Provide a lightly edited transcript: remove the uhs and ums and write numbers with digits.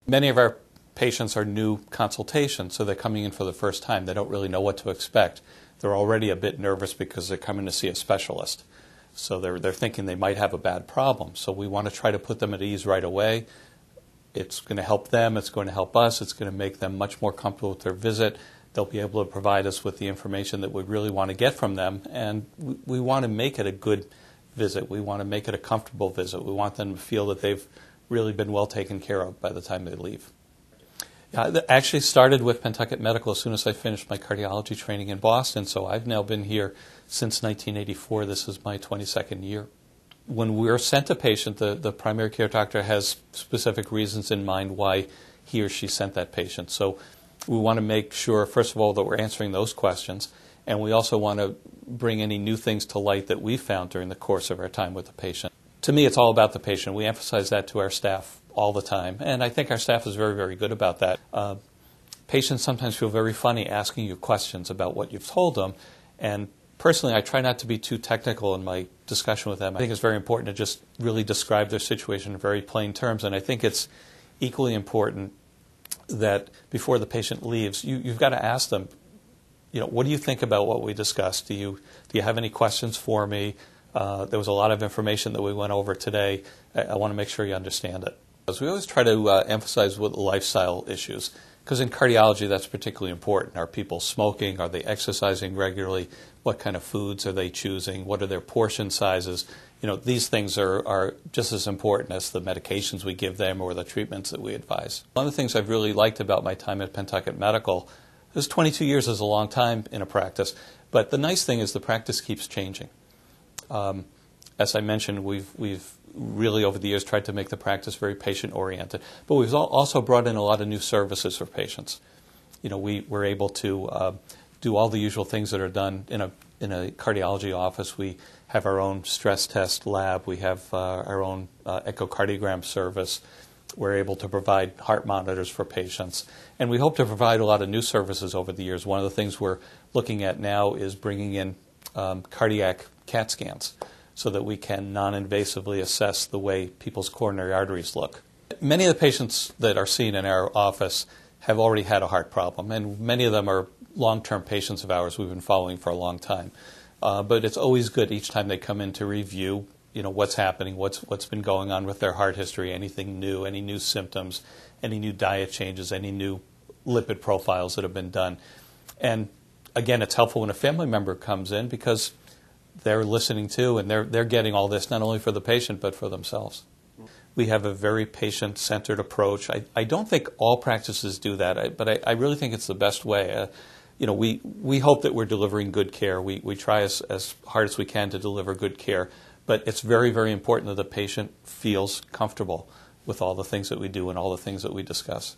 Many of our patients are new consultations, so they're coming in for the first time. They don't really know what to expect. They're already a bit nervous because they're coming to see a specialist. So they're thinking they might have a bad problem. So we want to try to put them at ease right away. It's going to help them. It's going to help us. It's going to make them much more comfortable with their visit. They'll be able to provide us with the information that we really want to get from them. And we want to make it a good visit. We want to make it a comfortable visit. We want them to feel that they've really been well taken care of by the time they leave. I actually started with Pentucket Medical as soon as I finished my cardiology training in Boston, so I've now been here since 1984. This is my 22nd year. When we're sent a patient, the primary care doctor has specific reasons in mind why he or she sent that patient. So we want to make sure, first of all, that we're answering those questions, and we also want to bring any new things to light that we found during the course of our time with the patient. To me, it's all about the patient. We emphasize that to our staff all the time, and I think our staff is very, very good about that. Patients sometimes feel very funny asking you questions about what you've told them, and personally, I try not to be too technical in my discussion with them. I think it's very important to just really describe their situation in very plain terms, and I think it's equally important that before the patient leaves, you've got to ask them, what do you think about what we discussed? Do you have any questions for me? There was a lot of information that we went over today. I want to make sure you understand it. We always try to emphasize with lifestyle issues, because in cardiology that's particularly important. Are people smoking? Are they exercising regularly? What kind of foods are they choosing? What are their portion sizes? These things are just as important as the medications we give them or the treatments that we advise. One of the things I've really liked about my time at Pentucket Medical is 22 years is a long time in a practice, but the nice thing is the practice keeps changing. As I mentioned, we've really over the years tried to make the practice very patient-oriented, but we've also brought in a lot of new services for patients. We're able to do all the usual things that are done in a cardiology office. We have our own stress test lab. We have our own echocardiogram service. We're able to provide heart monitors for patients. And we hope to provide a lot of new services over the years. One of the things we're looking at now is bringing in cardiac CAT scans so that we can non-invasively assess the way people's coronary arteries look. Many of the patients that are seen in our office have already had a heart problem, and many of them are long-term patients of ours we've been following for a long time. But it's always good each time they come in to review what's happening, what's been going on with their heart history, anything new, any new symptoms, any new diet changes, any new lipid profiles that have been done. And again, it's helpful when a family member comes in because they're listening to and they're getting all this not only for the patient but for themselves. We have a very patient-centered approach. I don't think all practices do that, but I really think it's the best way. We hope that we're delivering good care. We try as hard as we can to deliver good care, but it's very, very important that the patient feels comfortable with all the things that we do and all the things that we discuss.